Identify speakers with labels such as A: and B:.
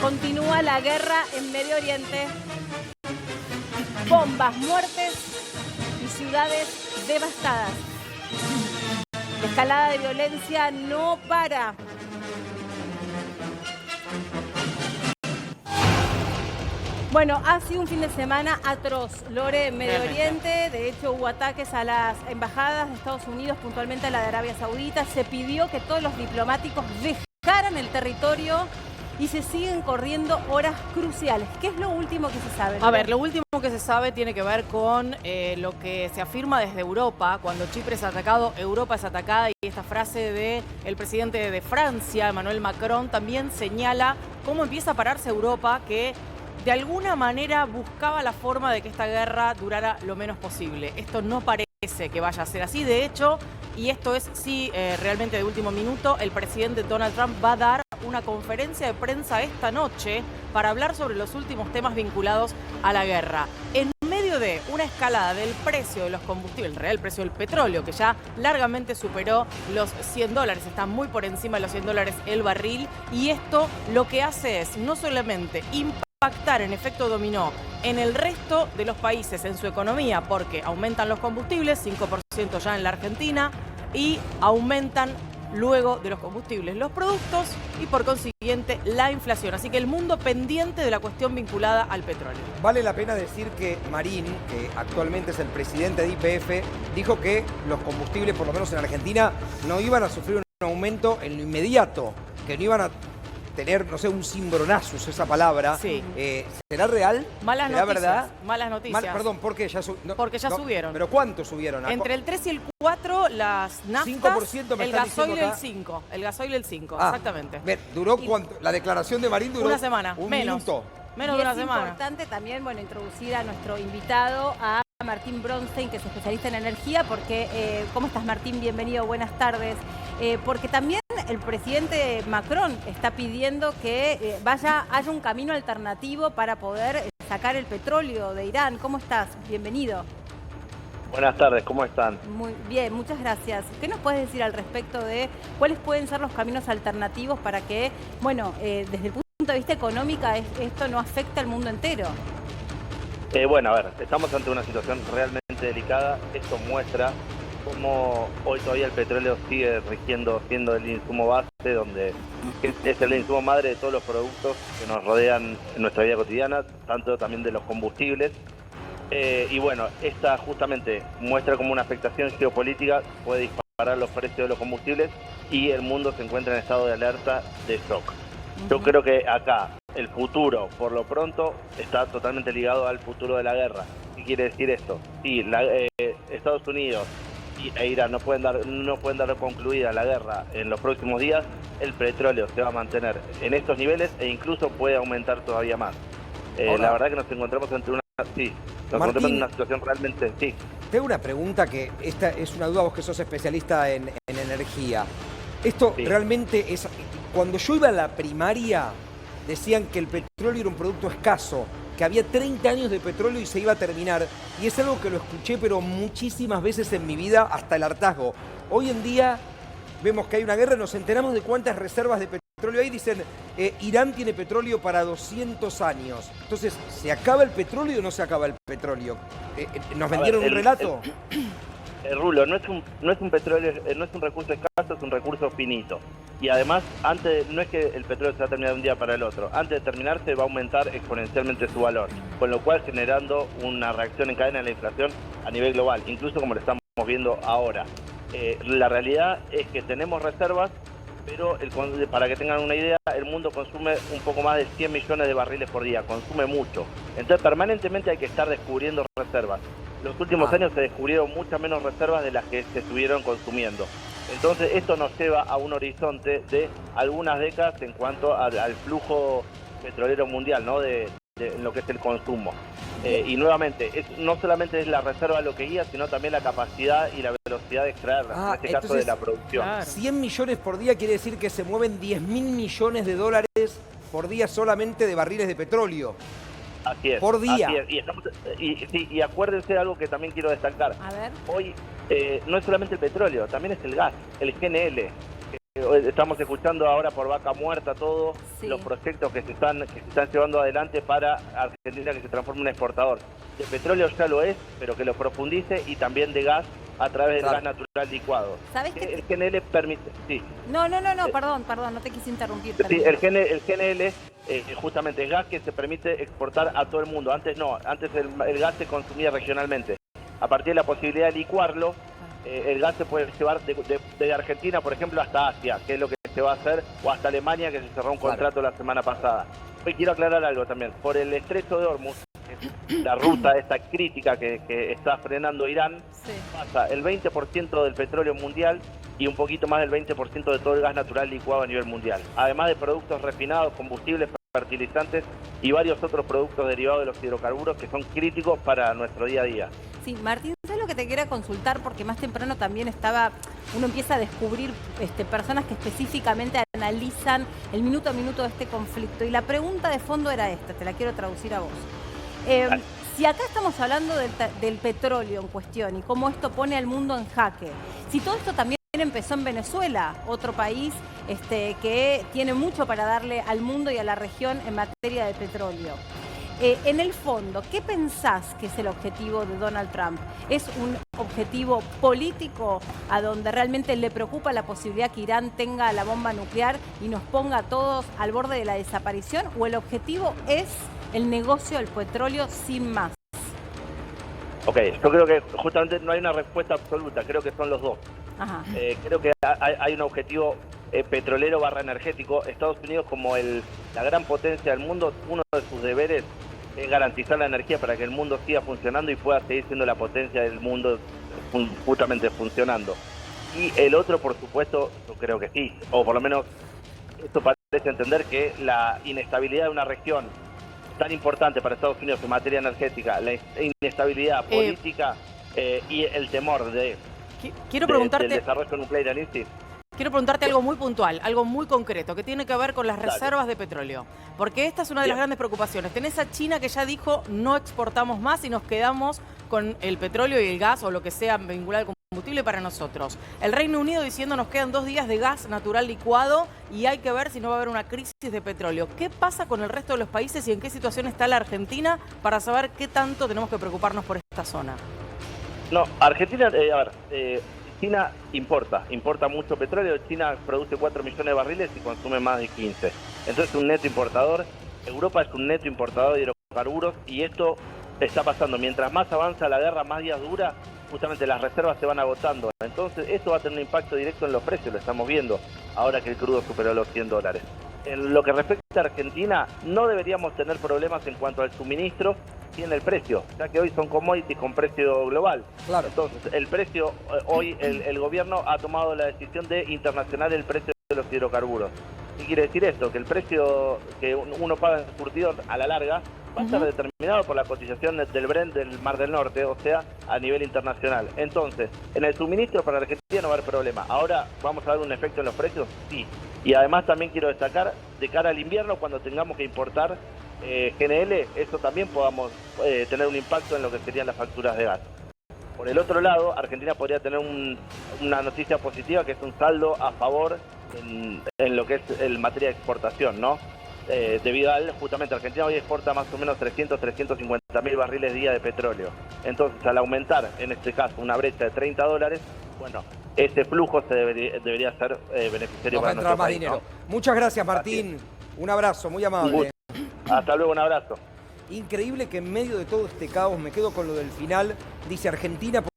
A: Continúa la guerra en Medio Oriente. Bombas, muertes y ciudades devastadas. La escalada de violencia no para. Bueno, ha sido un fin de semana atroz, Lore, en Medio Oriente. De hecho, hubo ataques a las embajadas de Estados Unidos, puntualmente a la de Arabia Saudita. Se pidió que todos los diplomáticos dejaran el territorio y se siguen corriendo horas cruciales. ¿Qué es lo último que se sabe?
B: A ver, lo último que se sabe tiene que ver con lo que se afirma desde Europa. Cuando Chipre es atacado, Europa es atacada. Y esta frase del presidente de Francia, Emmanuel Macron, también señala cómo empieza a pararse Europa, que de alguna manera buscaba la forma de que esta guerra durara lo menos posible. Esto no parece que vaya a ser así. De hecho, y esto es sí realmente de último minuto, el presidente Donald Trump va a dar una conferencia de prensa esta noche para hablar sobre los últimos temas vinculados a la guerra. En medio de una escalada del precio de los combustibles, el real precio del petróleo, que ya largamente superó los $100, está muy por encima de los $100 el barril, y esto lo que hace es no solamente impactar en efecto dominó en el resto de los países, en su economía, porque aumentan los combustibles, 5% ya en la Argentina, y aumentan luego de los combustibles los productos y por consiguiente la inflación. Así que el mundo pendiente de la cuestión vinculada al petróleo.
C: Vale la pena decir que Marín, que actualmente es el presidente de YPF, dijo que los combustibles, por lo menos en Argentina, no iban a sufrir un aumento en lo inmediato, que no iban a tener, no sé, un cimbronazo, esa palabra.
B: Sí.
C: ¿Será real?
B: Malas
C: ¿Será
B: noticias.
C: verdad?
B: Malas noticias.
C: Perdón, ¿por qué?
B: Porque ya subieron.
C: ¿Pero cuánto subieron?
B: Entre el 3 y el 4, las naftas,
C: 5% me
B: el
C: están
B: gasoil
C: diciendo
B: el
C: acá.
B: 5. El gasoil el 5,
C: Ah,
B: exactamente.
C: ¿Duró cuánto? La declaración de Marín duró
B: Una semana,
C: un
B: menos.
C: minuto.
B: Menos
A: Y
B: de una
A: es
B: semana.
A: importante también, bueno, introducir a nuestro invitado, a Martín Bronstein, que es especialista en energía, porque, ¿cómo estás, Martín? Bienvenido, buenas tardes. Porque también el presidente Macron está pidiendo que haya un camino alternativo para poder sacar el petróleo de Irán. ¿Cómo estás? Bienvenido.
D: Buenas tardes, ¿cómo están?
A: Muy bien, muchas gracias. ¿Qué nos puedes decir al respecto de cuáles pueden ser los caminos alternativos para que, bueno, desde el punto de vista económico, esto no afecte al mundo entero?
D: Bueno, a ver, estamos ante una situación realmente delicada. Esto muestra cómo hoy todavía el petróleo sigue rigiendo, siendo el insumo base, donde es el insumo madre de todos los productos que nos rodean en nuestra vida cotidiana, tanto también de los combustibles. Y bueno, esta justamente muestra cómo una afectación geopolítica puede disparar los precios de los combustibles y el mundo se encuentra en estado de alerta de shock. Yo creo que acá el futuro, por lo pronto, está totalmente ligado al futuro de la guerra. ¿Qué quiere decir esto? Sí, Estados Unidos e Irán no pueden dar concluida la guerra en los próximos días. El petróleo se va a mantener en estos niveles e incluso puede aumentar todavía más. La verdad que nos encontramos ante encontramos en una situación realmente... Sí.
C: Tengo una pregunta que esta es una duda, vos que sos especialista en energía. Esto realmente es... Cuando yo iba a la primaria, decían que el petróleo era un producto escaso, que había 30 años de petróleo y se iba a terminar. Y es algo que lo escuché, pero muchísimas veces en mi vida, hasta el hartazgo. Hoy en día vemos que hay una guerra, nos enteramos de cuántas reservas de petróleo hay. Dicen, Irán tiene petróleo para 200 años. Entonces, ¿se acaba el petróleo o no se acaba el petróleo? ¿Nos vendieron un relato?
D: Rulo, no es un petróleo, no es un recurso escaso, es un recurso finito. Y además, no es que el petróleo se va a terminar de un día para el otro. Antes de terminarse va a aumentar exponencialmente su valor, con lo cual generando una reacción en cadena de la inflación a nivel global, incluso como lo estamos viendo ahora. La realidad es que tenemos reservas, pero para que tengan una idea, el mundo consume un poco más de 100 millones de barriles por día, consume mucho. Entonces permanentemente hay que estar descubriendo reservas. Los últimos años se descubrieron muchas menos reservas de las que se estuvieron consumiendo. Entonces esto nos lleva a un horizonte de algunas décadas en cuanto al flujo petrolero mundial, ¿no? de lo que es el consumo. Y nuevamente, no solamente es la reserva lo que guía, sino también la capacidad y la velocidad de extraerla, en este caso de la producción.
B: Claro.
C: 100 millones por día quiere decir que se mueven 10.000 millones de dólares por día solamente de barriles de petróleo.
D: Así es.
C: Por día.
D: Así es. Y acuérdense de algo que también quiero destacar.
A: A ver.
D: Hoy no es solamente el petróleo, también es el gas, el GNL, que estamos escuchando ahora por Vaca Muerta todos los proyectos que se están llevando adelante para Argentina, que se transforme en un exportador. De petróleo ya lo es, pero que lo profundice, y también de gas a través del gas natural licuado.
A: ¿Sabes qué?
D: El GNL permite... Sí.
A: No, perdón, no te quise interrumpir.
D: Sí, el GNL justamente es gas que se permite exportar a todo el mundo. Antes no, antes el gas se consumía regionalmente. A partir de la posibilidad de licuarlo, el gas se puede llevar de Argentina, por ejemplo, hasta Asia, que es lo que se va a hacer, o hasta Alemania, que se cerró un contrato la semana pasada. Hoy quiero aclarar algo también. Por el estrecho de Hormuz, la ruta esta crítica que está frenando Irán, pasa el 20% del petróleo mundial y un poquito más del 20% de todo el gas natural licuado a nivel mundial. Además de productos refinados, combustibles, fertilizantes y varios otros productos derivados de los hidrocarburos que son críticos para nuestro día a día.
A: Sí, Martín, ¿sabes lo que te quería consultar? Porque más temprano también uno empieza a descubrir personas que específicamente analizan el minuto a minuto de este conflicto. Y la pregunta de fondo era esta, te la quiero traducir a vos. Si acá estamos hablando del petróleo en cuestión y cómo esto pone al mundo en jaque, si todo esto también empezó en Venezuela, otro país que tiene mucho para darle al mundo y a la región en materia de petróleo. En el fondo, ¿qué pensás que es el objetivo de Donald Trump? ¿Es un objetivo político a donde realmente le preocupa la posibilidad que Irán tenga la bomba nuclear y nos ponga a todos al borde de la desaparición? ¿O el objetivo es el negocio del petróleo sin más?
D: Ok, yo creo que justamente no hay una respuesta absoluta, creo que son los dos.
A: Ajá.
D: Creo que hay un objetivo petrolero / energético. Estados Unidos, como la gran potencia del mundo, uno de sus deberes es garantizar la energía para que el mundo siga funcionando y pueda seguir siendo la potencia del mundo justamente funcionando. Y el otro, por supuesto, yo creo que sí, o por lo menos esto parece entender que la inestabilidad de una región tan importante para Estados Unidos en materia energética, la inestabilidad política y el temor del desarrollo nuclear iraní.
B: Quiero preguntarte algo muy puntual, algo muy concreto, que tiene que ver con las reservas de petróleo. Porque esta es una de las grandes preocupaciones. Tenés a China que ya dijo no exportamos más y nos quedamos con el petróleo y el gas o lo que sea vinculado al combustible para nosotros. El Reino Unido diciendo nos quedan 2 días de gas natural licuado y hay que ver si no va a haber una crisis de petróleo. ¿Qué pasa con el resto de los países y en qué situación está la Argentina para saber qué tanto tenemos que preocuparnos por esta zona?
D: No, Argentina, China importa mucho petróleo. China produce 4 millones de barriles y consume más de 15. Entonces es un neto importador. Europa es un neto importador de hidrocarburos y esto está pasando. Mientras más avanza la guerra, más días dura, justamente las reservas se van agotando. Entonces esto va a tener un impacto directo en los precios, lo estamos viendo ahora que el crudo superó los $100. En lo que respecta a Argentina, no deberíamos tener problemas en cuanto al suministro y en el precio, ya que hoy son commodities con precio global.
C: Claro.
D: Entonces, el precio, hoy el gobierno ha tomado la decisión de internacional el precio de los hidrocarburos. ¿Qué quiere decir esto? Que el precio que uno paga en surtidor a la larga va a estar determinado por la cotización del Brent del Mar del Norte, o sea, a nivel internacional. Entonces, en el suministro para Argentina no va a haber problema. Ahora, ¿vamos a ver un efecto en los precios? Sí. Y además también quiero destacar, de cara al invierno, cuando tengamos que importar GNL, eso también podamos tener un impacto en lo que serían las facturas de gas. Por el otro lado, Argentina podría tener una noticia positiva, que es un saldo a favor en lo que es el materia de exportación, ¿no? Debido a justamente Argentina hoy exporta más o menos 350.000 barriles día de petróleo. Entonces, al aumentar, en este caso, una brecha de $30, bueno, ese flujo se debería ser beneficiario para nuestro país,
C: dinero.
D: ¿no?
C: Muchas gracias, Martín. Un abrazo, muy amable.
D: Hasta luego, un abrazo.
C: Increíble que en medio de todo este caos, me quedo con lo del final, dice Argentina